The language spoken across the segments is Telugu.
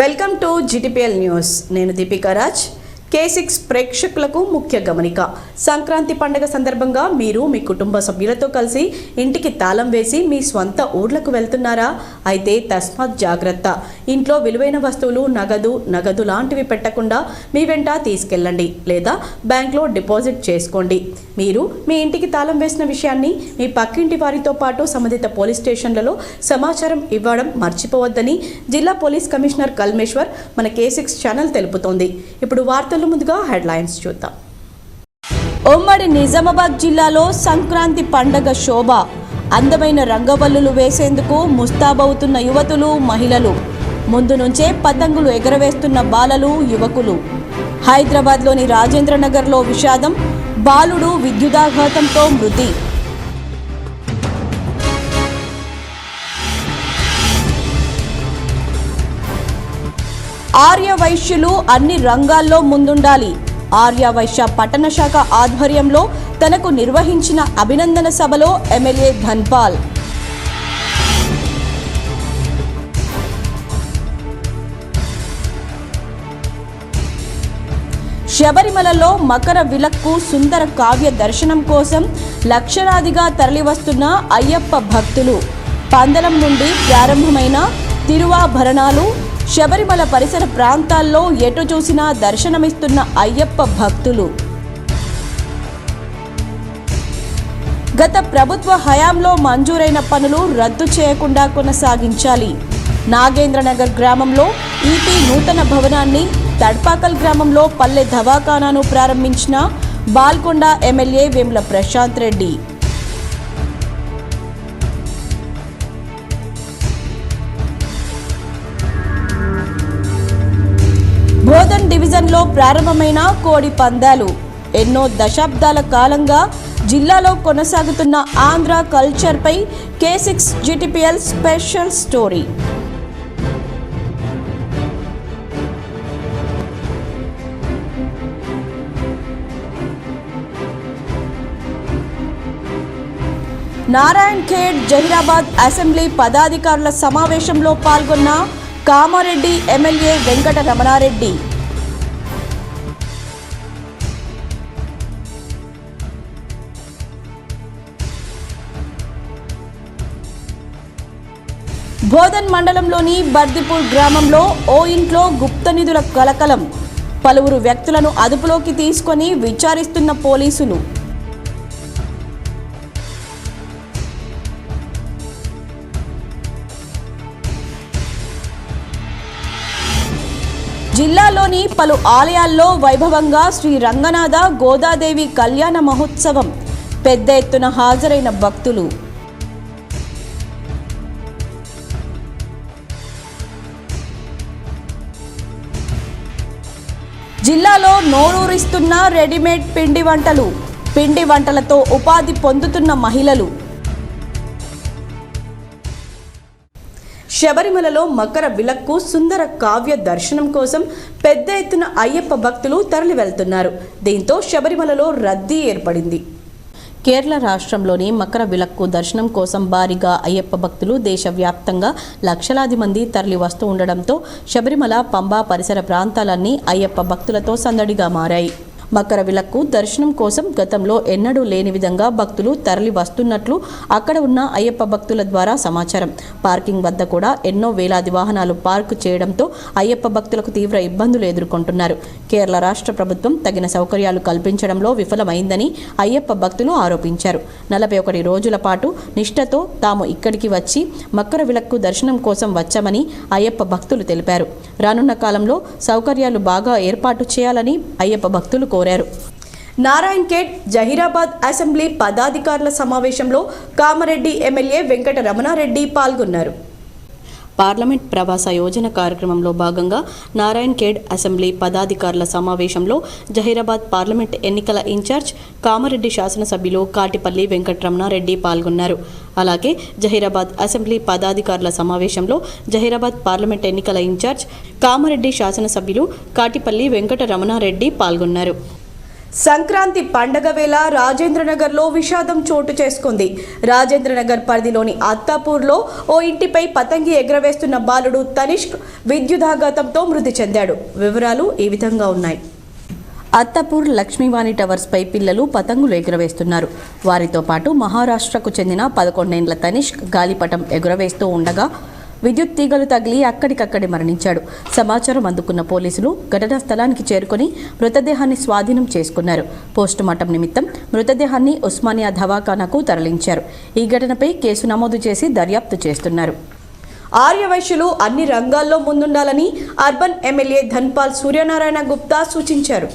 Welcome to GTPL news. నేను దీపికా రాజ్. K6 ప్రేక్షకులకు ముఖ్య గమనిక. సంక్రాంతి పండుగ సందర్భంగా మీరు మీ కుటుంబ సభ్యులతో కలిసి ఇంటికి తాళం వేసి మీ స్వంత ఊర్లకు వెళ్తున్నారా? అయితే తస్మాత్ జాగ్రత్త. ఇంట్లో విలువైన వస్తువులు, నగదు లాంటివి పెట్టకుండా మీ వెంట తీసుకెళ్ళండి లేదా బ్యాంక్లో డిపాజిట్ చేసుకోండి. మీరు మీ ఇంటికి తాళం వేసిన విషయాన్ని మీ పక్కింటి వారితో పాటు సంబంధిత పోలీస్ స్టేషన్లలో సమాచారం ఇవ్వడం మర్చిపోవద్దని జిల్లా పోలీస్ కమిషనర్ కల్మేశ్వర్ మన K6 ఛానల్ తెలుపుతోంది. ఇప్పుడు వార్తలు ముందుగా హెడ్లైన్స్ చూద్దాం. ఉమ్మడి నిజామాబాద్ జిల్లాలో సంక్రాంతి పండగ శోభ. అందమైన రంగవల్లులు వేసేందుకు ముస్తాబవుతున్న యువతులు, మహిళలు. ముందు నుంచే పతంగులు ఎగరవేస్తున్న బాలలు, యువకులు. హైదరాబాద్లోని రాజేంద్ర నగర్లో విషాదం. బాలుడు విద్యుదాఘాతంతో మృతి. ఆర్య వైశ్యులు అన్ని రంగాల్లో ముందుండాలి. ఆర్య వైశ్య పట్టణ శాఖ ఆధ్వర్యంలో తనకు నిర్వహించిన అభినందన సభలో ఎమ్మెల్యే ధన్పాల్. శబరిమలలో మకర విలక్కు సుందర కావ్య దర్శనం కోసం లక్షలాదిగా తరలివస్తున్న అయ్యప్ప భక్తులు. పందలం నుండి ప్రారంభమైన తిరువాభరణాలు శబరిమల పరిసర ప్రాంతాల్లో ఎటు చూసినా దర్శనమిస్తున్న అయ్యప్ప భక్తులు. గత ప్రభుత్వ హయాంలో మంజూరైన పనులు రద్దు చేయకుండా కొనసాగించాలి. నాగేంద్రనగర్ గ్రామంలో ఈపీ నూతన భవనాన్ని, తడ్పాకల్ గ్రామంలో పల్లె దవాఖానాను ప్రారంభించిన బాల్కొండ ఎమ్మెల్యే వేముల ప్రశాంత్ రెడ్డి. బోధన్ డివిజన్లో ప్రారంభమైన కోడి పందాలు. ఎన్నో దశాబ్దాల కాలంగా జిల్లాలో కొనసాగుతున్న ఆంధ్ర కల్చర్పై K6 GTPL special story. Narayan Khed Zaheerabad assembly పదాధికారుల సమావేశంలో పాల్గొన్న కామారెడ్డి ఎమ్మెల్యే వెంకట రమణారెడ్డి. బోధన్ మండలంలోని బర్దిపూర్ గ్రామంలో ఓ ఇంట్లో గుప్త నిధుల కలకలం. పలువురు వ్యక్తులను అదుపులోకి తీసుకొని విచారిస్తున్న పోలీసులు. జిల్లాలోని పలు ఆలయాల్లో వైభవంగా శ్రీ రంగనాథ గోదాదేవి కళ్యాణ మహోత్సవం. పెద్ద ఎత్తున హాజరైన భక్తులు. జిల్లాలో నోరూరిస్తున్న రెడీమేడ్ పిండి వంటలు. పిండి వంటలతో ఉపాధి పొందుతున్న మహిళలు. శబరిమలలో మకర విలక్కు సుందర కావ్య దర్శనం కోసం పెద్ద ఎత్తున అయ్యప్ప భక్తులు తరలి వెళ్తున్నారు. దీంతో శబరిమలలో రద్దీ ఏర్పడింది. కేరళ రాష్ట్రంలోని మకర విలక్కు దర్శనం కోసం భారీగా అయ్యప్ప భక్తులు దేశవ్యాప్తంగా లక్షలాది మంది తరలి వస్తూ ఉండడంతో శబరిమల, పంబా పరిసర ప్రాంతాలన్నీ అయ్యప్ప భక్తులతో సందడిగా మారాయి. మకర విలక్కు దర్శనం కోసం గతంలో ఎన్నడూ లేని విధంగా భక్తులు తరలి వస్తున్నట్లు అక్కడ ఉన్న అయ్యప్ప భక్తుల ద్వారా సమాచారం. పార్కింగ్ వద్ద కూడా ఎన్నో వేలాది వాహనాలు పార్కు చేయడంతో అయ్యప్ప భక్తులకు తీవ్ర ఇబ్బందులు ఎదుర్కొంటున్నారు. కేరళ రాష్ట్ర ప్రభుత్వం తగిన సౌకర్యాలు కల్పించడంలో విఫలమైందని అయ్యప్ప భక్తులు ఆరోపించారు. 41 రోజుల పాటు నిష్ఠతో తాము ఇక్కడికి వచ్చి మకర విలక్కు దర్శనం కోసం వచ్చామని అయ్యప్ప భక్తులు తెలిపారు. రానున్న కాలంలో సౌకర్యాలు బాగా ఏర్పాటు చేయాలని అయ్యప్ప భక్తులు కోరారు. నారాయణ్ ఖేడ్ జహీరాబాద్ అసెంబ్లీ పదాధికారుల సమావేశంలో కామారెడ్డి ఎమ్మెల్యే వెంకట రమణారెడ్డి పాల్గొన్నారు. పార్లమెంట్ ప్రవాస యోజన కార్యక్రమంలో భాగంగా నారాయణ్ ఖేడ్ అసెంబ్లీ పదాధికారుల సమావేశంలో జహీరాబాద్ పార్లమెంట్ ఎన్నికల ఇన్ఛార్జ్ కామారెడ్డి శాసనసభ్యులు కాటిపల్లి వెంకటరమణారెడ్డి పాల్గొన్నారు. అలాగే జహీరాబాద్ అసెంబ్లీ పదాధికారుల సమావేశంలో జహీరాబాద్ పార్లమెంట్ ఎన్నికల ఇన్ఛార్జ్ కామారెడ్డి శాసనసభ్యులు కాటిపల్లి వెంకటరమణారెడ్డి పాల్గొన్నారు. సంక్రాంతి పండగ వేళ రాజేంద్రనగర్లో విషాదం చోటు చేసుకుంది. రాజేంద్రనగర్ పరిధిలోని అత్తాపూర్లో ఓ ఇంటిపై పతంగి ఎగరవేస్తున్న బాలుడు తనిష్క్ విద్యుదాఘాతంతో మృతి చెందాడు. వివరాలు ఈ విధంగా ఉన్నాయి. అత్తాపూర్ లక్ష్మీవాణి టవర్స్పై పిల్లలు పతంగులు ఎగురవేస్తున్నారు. వారితో పాటు మహారాష్ట్రకు చెందిన 11 ఏళ్ల తనిష్క్ గాలిపటం ఎగురవేస్తూ ఉండగా విద్యుత్ తీగలు తగిలి అక్కడికక్కడే మరణించాడు. సమాచారం అందుకున్న పోలీసులు ఘటనా స్థలానికి చేరుకుని మృతదేహాన్ని స్వాధీనం చేసుకున్నారు. పోస్టుమార్టం నిమిత్తం మృతదేహాన్ని ఉస్మానియా దవాఖానాకు తరలించారు. ఈ ఘటనపై కేసు నమోదు చేసి దర్యాప్తు చేస్తున్నారు. ఆర్యవైశ్యులు అన్ని రంగాల్లో ముందుండాలని అర్బన్ ఎమ్మెల్యే ధన్పాల్ సూర్యనారాయణ గుప్తా సూచించారు.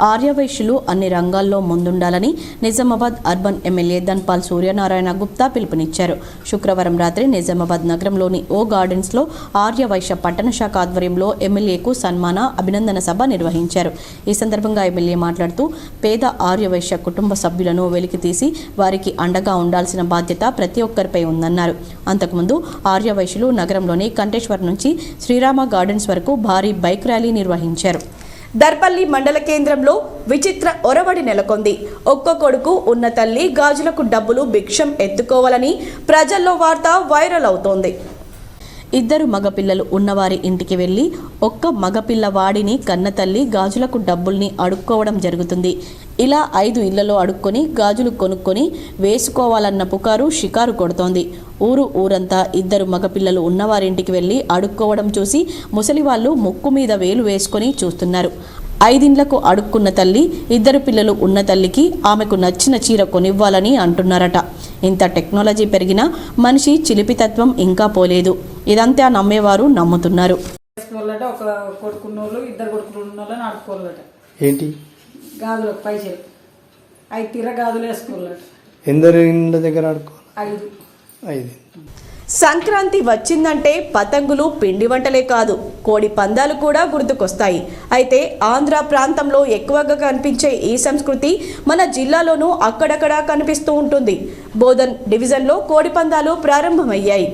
ఆర్యవైశ్యులు అన్ని రంగాల్లో ముందుండాలని నిజామాబాద్ అర్బన్ ఎమ్మెల్యే ధన్పాల్ సూర్యనారాయణ గుప్తా పిలుపునిచ్చారు. శుక్రవారం రాత్రి నిజామాబాద్ నగరంలోని ఓ గార్డెన్స్లో ఆర్యవైశ్య పట్టణ శాఖ ఆధ్వర్యంలో ఎమ్మెల్యేకు సన్మాన అభినందన సభ నిర్వహించారు. ఈ సందర్భంగా ఎమ్మెల్యే మాట్లాడుతూ పేద ఆర్యవైశ్య కుటుంబ సభ్యులను వెలికితీసి వారికి అండగా ఉండాల్సిన బాధ్యత ప్రతి ఒక్కరిపై ఉందన్నారు. అంతకుముందు ఆర్యవైశ్యులు నగరంలోని కంటేశ్వర్ నుంచి శ్రీరామ గార్డెన్స్ వరకు భారీ బైక్ ర్యాలీ నిర్వహించారు. దర్పల్లి మండల కేంద్రంలో విచిత్ర ఒరవడి నెలకొంది. ఒక్క కొడుకు ఉన్న తల్లి గాజులకు డబ్బులు భిక్షం ఎత్తుకోవాలని ప్రజల్లో వార్త వైరల్ అవుతోంది. 2 మగపిల్లలు ఉన్నవారి ఇంటికి వెళ్లి ఒక్క మగపిల్లవాడిని కన్నతల్లి గాజులకు డబ్బుల్ని అడుక్కోవడం జరుగుతుంది. ఇలా 5 ఇళ్లలో అడుక్కొని గాజులు కొనుక్కొని వేసుకోవాలన్న పుకారు షికారు కొడుతోంది. ఊరంతా 2 మగపిల్లలు ఉన్నవారింటికి వెళ్లి అడుక్కోవడం చూసి ముసలివాళ్లు ముక్కు మీద వేలు వేసుకొని చూస్తున్నారు. 5 ఇండ్లకు అడుక్కున్న తల్లి 2 పిల్లలు ఉన్న తల్లికి ఆమెకు నచ్చిన చీర కొనివ్వాలని అంటున్నారట. ఇంత టెక్నాలజీ పెరిగినా మనిషి చిలిపితత్వం ఇంకా పోలేదు. ఇదంతా నమ్మేవారు నమ్ముతున్నారు. ఒక కొడుకున్నోళ్ళు 2 కొడుకులు ఉన్నోళ్ళని ఆడుకోవాలట. ఏంటి గాజులు పైసలు 5 తీర గాజులు వేసుకోవాలట. ఎందరు ఇండ్ల దగ్గర ఆడుకోవాలి? 5. సంక్రాంతి వచ్చిందంటే పతంగులు, పిండి వంటలే కాదు కోడి పందాలు కూడా గుర్తుకొస్తాయి. అయితే ఆంధ్ర ప్రాంతంలో ఎక్కువగా కనిపించే ఈ సంస్కృతి మన జిల్లాలోనూ అక్కడక్కడా కనిపిస్తూ ఉంటుంది. బోధన్ డివిజన్లో కోడి పందాలు ప్రారంభమయ్యాయి.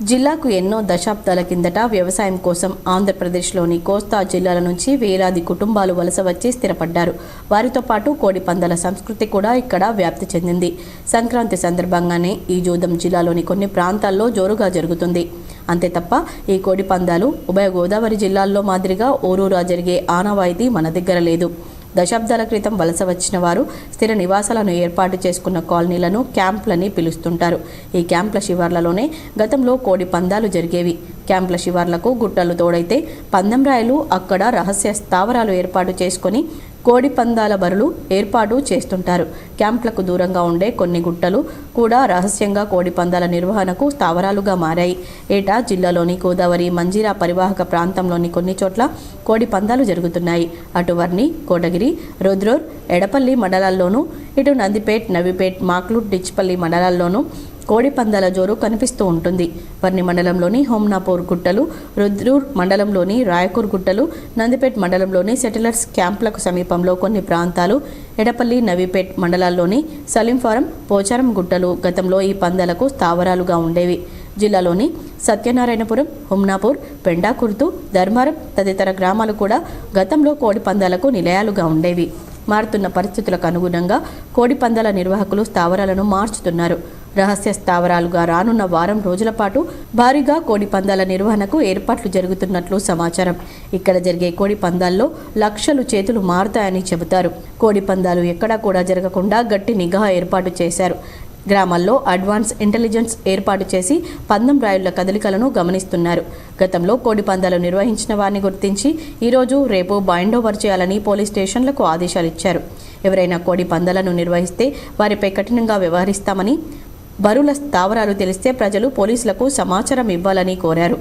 జిల్లాకు ఎన్నో దశాబ్దాల కిందట వ్యవసాయం కోసం ఆంధ్రప్రదేశ్లోని కోస్తా జిల్లాల నుంచి వేలాది కుటుంబాలు వలస వచ్చి స్థిరపడ్డారు. వారితో పాటు కోడి పందాల సంస్కృతి కూడా ఇక్కడ వ్యాప్తి చెందింది. సంక్రాంతి సందర్భంగానే ఈ జూదం జిల్లాలోని కొన్ని ప్రాంతాల్లో జోరుగా జరుగుతుంది. అంతే తప్ప ఈ కోడి పందాలు ఉభయ గోదావరి జిల్లాల్లో మాదిరిగా ఊరూరా జరిగే ఆనవాయితీ మన దగ్గర లేదు. దశాబ్దాల క్రితం వలస వచ్చిన వారు స్థిర నివాసాలను ఏర్పాటు చేసుకున్న కాలనీలను క్యాంపులని పిలుస్తుంటారు. ఈ క్యాంపుల శివార్లలోనే గతంలో కోడి పందాలు జరిగేవి. క్యాంపుల శివార్లకు గుట్టలు తోడైతే పందెంరాయలు అక్కడ రహస్య స్థావరాలు ఏర్పాటు చేసుకొని కోడి పందాల బరులు ఏర్పాటు చేస్తుంటారు. క్యాంపులకు దూరంగా ఉండే కొన్ని గుట్టలు కూడా రహస్యంగా కోడి పందాల నిర్వహణకు స్థావరాలుగా మారాయి. ఏటా జిల్లాలోని గోదావరి, మంజీరా పరివాహక ప్రాంతంలోని కొన్ని చోట్ల కోడి పందాలు జరుగుతున్నాయి. అటు వర్ని, కోటగిరి, రుద్రూర్, ఎడపల్లి మండలాల్లోనూ, ఇటు నందిపేట్, నవిపేట్, మాక్లూట్, డిచ్పల్లి మండలాల్లోనూ కోడి పందాల జోరు కనిపిస్తూ ఉంటుంది. వర్ని మండలంలోని హోమ్నాపూర్ గుట్టలు, రుద్రూర్ మండలంలోని రాయకూర్ గుట్టలు, నందిపేట్ మండలంలోని సెటిలర్స్ క్యాంపులకు సమీపంలో కొన్ని ప్రాంతాలు, ఎడపల్లి, నవీపేట్ మండలాల్లోని సలీంఫారం, పోచారం గుట్టలు గతంలో ఈ పందాలకు స్థావరాలుగా ఉండేవి. జిల్లాలోని సత్యనారాయణపురం, హుమ్నాపూర్, పెండాకుర్తు, ధర్మారం తదితర గ్రామాలు కూడా గతంలో కోడి పందాలకు నిలయాలుగా ఉండేవి. మారుతున్న పరిస్థితులకు అనుగుణంగా కోడి పందాల నిర్వాహకులు స్థావరాలను మార్చుతున్నారు. రహస్య స్థావరాలుగా రానున్న వారం రోజుల పాటు భారీగా కోడి పందాల నిర్వహణకు ఏర్పాట్లు జరుగుతున్నట్లు సమాచారం. ఇక్కడ జరిగే కోడి పందాల్లో లక్షలు చేతులు మారుతాయని చెబుతారు. కోడి పందాలు ఎక్కడా కూడా జరగకుండా గట్టి నిఘా ఏర్పాటు చేశారు. గ్రామాల్లో అడ్వాన్స్ ఇంటెలిజెన్స్ ఏర్పాటు చేసి పందెం రాయుళ్ల కదలికలను గమనిస్తున్నారు. గతంలో కోడి పందాలు నిర్వహించిన వారిని గుర్తించి ఈరోజు, రేపు బైండోవర్ చేయాలని పోలీస్ స్టేషన్లకు ఆదేశాలు ఇచ్చారు. ఎవరైనా కోడి పందాలను నిర్వహిస్తే వారిపై కఠినంగా వ్యవహరిస్తామని, బరుల స్థావరాలు తెలిస్తే ప్రజలు పోలీసులకు సమాచారం ఇవ్వాలని కోరారు.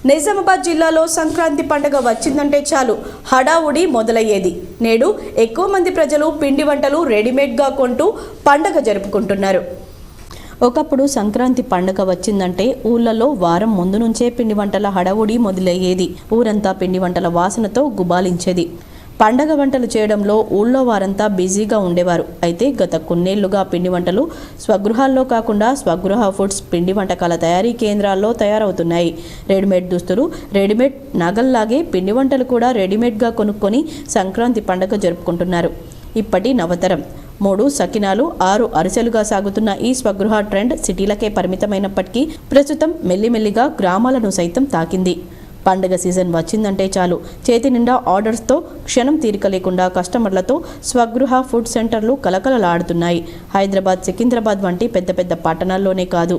నిజామాబాద్ జిల్లాలో సంక్రాంతి పండుగ వచ్చిందంటే చాలు హడావుడి మొదలయ్యేది. నేడు ఎక్కువ మంది ప్రజలు పిండి వంటలు రెడీమేడ్గా కొంటూ పండుగ జరుపుకుంటున్నారు. ఒకప్పుడు సంక్రాంతి పండుగ వచ్చిందంటే ఊళ్ళలో వారం ముందు నుంచే పిండి వంటల హడావుడి మొదలయ్యేది. ఊరంతా పిండి వంటల వాసనతో గుబాలించేది. పండగ వంటలు చేయడంలో ఊళ్ళో వారంతా బిజీగా ఉండేవారు. అయితే గత కొన్నేళ్లుగా పిండి వంటలు స్వగృహాల్లో కాకుండా స్వగృహ ఫుడ్స్ పిండి వంటకాల తయారీ కేంద్రాల్లో తయారవుతున్నాయి. రెడీమేడ్ దుస్తులు, రెడీమేడ్ నగల్లాగే పిండి వంటలు కూడా రెడీమేడ్గా కొనుక్కొని సంక్రాంతి పండగ జరుపుకుంటున్నారు. ఇప్పటి నవతరం 3 సకినాలు 6 అరిసెలుగా సాగుతున్న ఈ స్వగృహ ట్రెండ్ సిటీలకే పరిమితమైనప్పటికీ ప్రస్తుతం మెల్లిమెల్లిగా గ్రామాలను సైతం తాకింది. పండుగ సీజన్ వచ్చిందంటే చాలు చేతి నిండా ఆర్డర్స్తో క్షణం తీరిక లేకుండా కస్టమర్లతో స్వగృహ ఫుడ్ సెంటర్లు కలకలలాడుతున్నాయి. హైదరాబాద్, సికింద్రాబాద్ వంటి పెద్ద పెద్ద పట్టణాల్లోనే కాదు,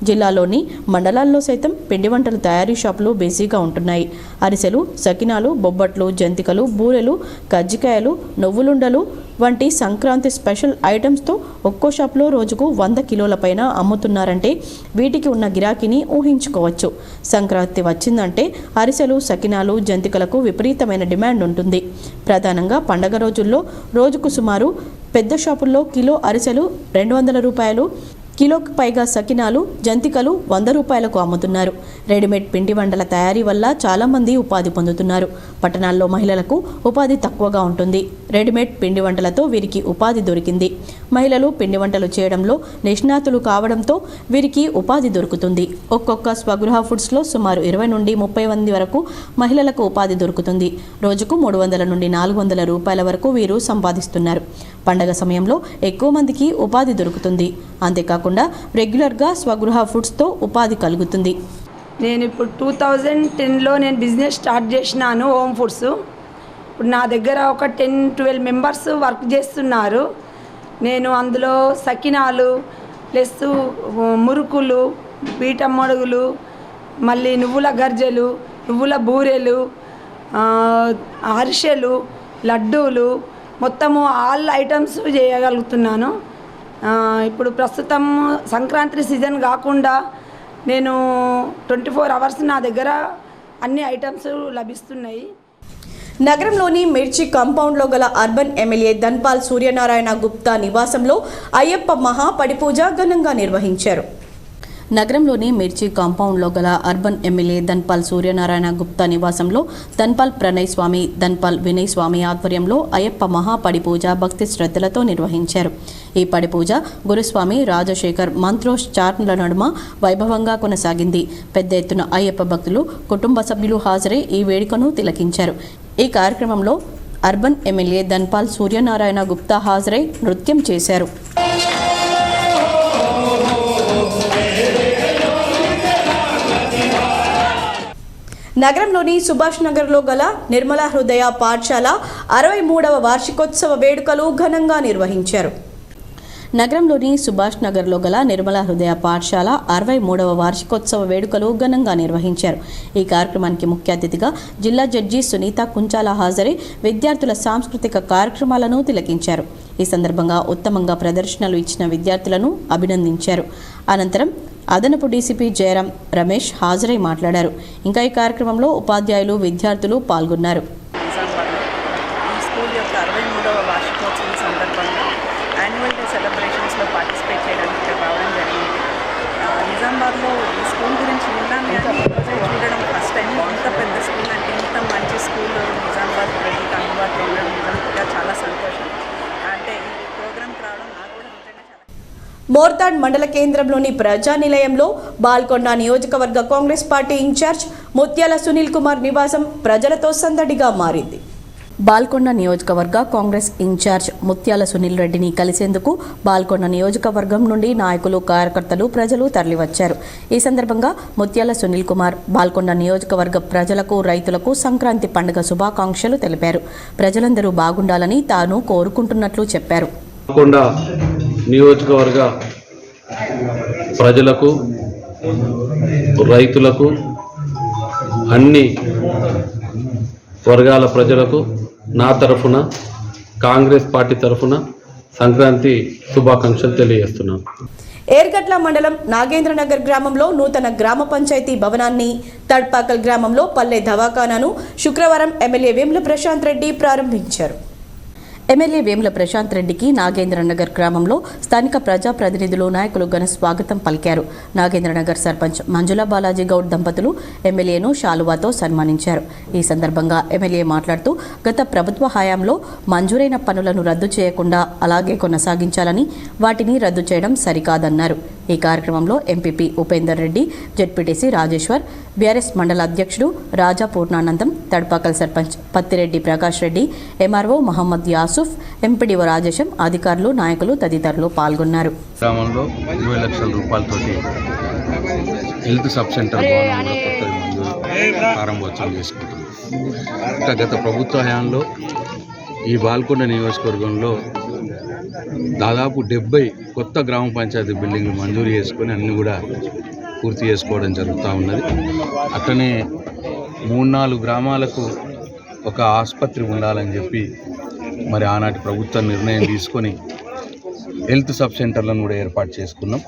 జిల్లాలోని మండలాల్లో సైతం పిండి వంటల తయారీ షాపులు బిజీగా ఉంటున్నాయి. అరిసెలు, సకినాలు, బొబ్బట్లు, జంతికలు, బూరెలు, కజ్జికాయలు, నువ్వులుండలు వంటి సంక్రాంతి స్పెషల్ ఐటమ్స్తో ఒక్కో షాప్లో రోజుకు 100 కిలోల పైన అమ్ముతున్నారంటే వీటికి ఉన్న గిరాకీని ఊహించుకోవచ్చు. సంక్రాంతి వచ్చిందంటే అరిసెలు, సకినాలు, జంతికలకు విపరీతమైన డిమాండ్ ఉంటుంది. ప్రధానంగా పండగ రోజుల్లో రోజుకు సుమారు పెద్ద షాపుల్లో కిలో అరిసెలు 200 రూపాయలు, కిలోకి పైగా సకినాలు, జంతికలు 100 రూపాయలకు అమ్ముతున్నారు. రెడీమేడ్ పిండి వంటల తయారీ వల్ల చాలామంది ఉపాధి పొందుతున్నారు. పట్టణాల్లో మహిళలకు ఉపాధి తక్కువగా ఉంటుంది. రెడీమేడ్ పిండి వంటలతో వీరికి ఉపాధి దొరికింది. మహిళలు పిండి వంటలు చేయడంలో నిష్ణాతులు కావడంతో వీరికి ఉపాధి దొరుకుతుంది. ఒక్కొక్క స్వగృహ ఫుడ్స్లో సుమారు 20 నుండి 30 మంది వరకు మహిళలకు ఉపాధి దొరుకుతుంది. రోజుకు 300 నుండి 400 రూపాయల వరకు వీరు సంపాదిస్తున్నారు. పండగ సమయంలో ఎక్కువ మందికి ఉపాధి దొరుకుతుంది. అంతేకాకుండా రెగ్యులర్గా స్వగృహ ఫుడ్స్తో ఉపాధి కలుగుతుంది. నేను ఇప్పుడు 2010లో నేను బిజినెస్ స్టార్ట్ చేసినాను, హోమ్ ఫుడ్స్. ఇప్పుడు నా దగ్గర ఒక 10-12 మెంబర్స్ వర్క్ చేస్తున్నారు. నేను అందులో సకినాలు ప్లస్ మురుకులు, పీఠమడుగులు, మళ్ళీ నువ్వుల గర్జెలు, నువ్వుల బూరెలు, అరిసెలు, లడ్డూలు, మొత్తము ఆల్ ఐటమ్స్ చేయగలుగుతున్నాను. ఇప్పుడు ప్రస్తుతం సంక్రాంతి సీజన్ కాకుండా నేను 24 అవర్స్ నా దగ్గర అన్ని ఐటమ్స్ లభిస్తున్నాయి. నగరంలోని మిర్చి కాంపౌండ్లో గల అర్బన్ ఎమ్మెల్యే ధన్పాల్ సూర్యనారాయణ గుప్తా నివాసంలో అయ్యప్ప మహాపడిపూజ ఘనంగా నిర్వహించారు. నగరంలోని మిర్చి కాంపౌండ్లో గల అర్బన్ ఎమ్మెల్యే ధన్పాల్ సూర్యనారాయణ గుప్తా నివాసంలో ధన్పాల్ ప్రణయ్ స్వామి, ధన్పాల్ వినయ్ స్వామి ఆధ్వర్యంలో అయ్యప్ప మహాపడిపూజ భక్తి శ్రద్ధలతో నిర్వహించారు. ఈ పడిపూజ గురుస్వామి రాజశేఖర్ మంత్రోచ్చారణల నడుమ వైభవంగా కొనసాగింది. పెద్ద ఎత్తున అయ్యప్ప భక్తులు, కుటుంబ సభ్యులు హాజరై ఈ వేడుకను తిలకించారు. ఈ కార్యక్రమంలో అర్బన్ ఎమ్మెల్యే ధన్పాల్ సూర్యనారాయణ గుప్తా హాజరై నృత్యం చేశారు. నగరంలోని సుభాష్ నగర్లో గల నిర్మల హృదయ పాఠశాల 63వ వార్షికోత్సవ వేడుకలు ఘనంగా నిర్వహించారు. నగరంలోని సుభాష్ నగర్లో గల నిర్మల హృదయ పాఠశాల 63వ వార్షికోత్సవ వేడుకలు ఘనంగా నిర్వహించారు. ఈ కార్యక్రమానికి ముఖ్య అతిథిగా జిల్లా జడ్జి సునీత కుంచాల హాజరై విద్యార్థుల సాంస్కృతిక కార్యక్రమాలను తిలకించారు. ఈ సందర్భంగా ఉత్తమంగా ప్రదర్శనలు ఇచ్చిన విద్యార్థులను అభినందించారు. అనంతరం అదనపు డీసీపీ జయరాం రమేష్ హాజరై మాట్లాడారు. ఇంకా ఈ కార్యక్రమంలో ఉపాధ్యాయులు, విద్యార్థులు పాల్గొన్నారు. ఈ స్కూల్ యొక్క 63వ వార్షికోత్సవం సందర్భంగా యాన్యువల్ డే సెలబ్రేషన్స్లో పార్టిసిపేట్ చేయడానికి ఇక్కడ రావడం జరిగింది. నిజామాబాద్లో ఈ స్కూల్ గురించి విన్నాను కానీ ఈరోజే చూడడం ఫస్ట్ టైం. ఇంత పెద్ద స్కూల్ అంటే ఇంత మంచి స్కూల్ నిజామాబాద్ ప్రజలకు అందుబాటులో ఉండడం నిజంగా చాలా సంతోషం. అంటే ఈ ప్రోగ్రామ్కి రావడం నాకు కూడా నిజంగా చాలా. మోర్తాడ్ మండల కేంద్రంలోని ప్రజానిలయంలో బాల్కొండ నియోజకవర్గ కాంగ్రెస్ పార్టీ ఇన్ఛార్జ్ ముత్యాల సునీల్ కుమార్ నివాసం ప్రజలతో సందడిగా మారింది. బాల్కొండ నియోజకవర్గ కాంగ్రెస్ ఇన్ఛార్జ్ ముత్యాల సునీల్ రెడ్డిని కలిసేందుకు బాల్కొండ నియోజకవర్గం నుండి నాయకులు, కార్యకర్తలు, ప్రజలు తరలివచ్చారు. ఈ సందర్భంగా ముత్యాల సునీల్ కుమార్ బాల్కొండ నియోజకవర్గ ప్రజలకు, రైతులకు సంక్రాంతి పండుగ శుభాకాంక్షలు తెలిపారు. ప్రజలందరూ బాగుండాలని తాను కోరుకుంటున్నట్లు చెప్పారు. బాల్కొండ నియోజకవర్గ ప్రజలకు, రైతులకు, అన్ని వర్గాల ప్రజలకు నా తరఫున, కాంగ్రెస్ పార్టీ తరఫున సంక్రాంతి శుభాకాంక్షలు తెలియజేస్తున్నాను. ఏర్గట్ల మండలం నాగేంద్రనగర్ గ్రామంలో నూతన గ్రామ పంచాయతీ భవనాన్ని, తడ్పాకల్ గ్రామంలో పల్లె దవాఖానాను శుక్రవారం ఎమ్మెల్యే వేముల ప్రశాంత్ రెడ్డి ప్రారంభించారు. ఎమ్మెల్యే వేముల ప్రశాంత్ రెడ్డికి నాగేంద్రనగర్ గ్రామంలో స్థానిక ప్రజాప్రతినిధులు నాయకులు ఘన స్వాగతం పలికారు. నాగేంద్రనగర్ సర్పంచ్ మంజుల బాలాజీ గౌడ్ దంపతులు ఎమ్మెల్యేను శాలువాతో సన్మానించారు. ఈ సందర్భంగా ఎమ్మెల్యే మాట్లాడుతూ గత ప్రభుత్వ హయాంలో మంజూరైన పనులను రద్దు చేయకుండా అలాగే కొనసాగించాలని, వాటిని రద్దు చేయడం సరికాదన్నారు. ఈ కార్యక్రమంలో MPP Upender Reddy, ZPTC Rajeshwar, BRS మండల అధ్యక్షుడు రాజా పూర్ణానందం, తడ్పాకల్ సర్పంచ్ పత్తిరెడ్డి ప్రకాష్ రెడ్డి, ఎంఆర్ఓ మహమ్మద్ యాసుఫ్, ఎంపీడీఓ రాజేశం, అధికారులు, నాయకులు తదితరులు పాల్గొన్నారు. గ్రామంలో 20 లక్షల రూపాయలతోటి హెల్త్ సబ్ సెంటర్ భవనంలో కొత్తది మంజూరు ప్రారంభోత్సవం చేసుకుంటుంది. ఇంకా గత ప్రభుత్వ హయాంలో ఈ బాల్కొండ నియోజకవర్గంలో దాదాపు 70 కొత్త గ్రామ పంచాయతీ బిల్డింగ్లు మంజూరు చేసుకొని అన్నీ కూడా పూర్తి చేసుకోవడం జరుగుతూ ఉన్నది. అట్లనే 3-4 గ్రామాలకు ఒక ఆసుపత్రి ఉండాలని చెప్పి మరి ఆనాటి ప్రభుత్వం నిర్ణయం తీసుకొని హెల్త్ సబ్ సెంటర్లను కూడా ఏర్పాటు చేసుకున్నాం.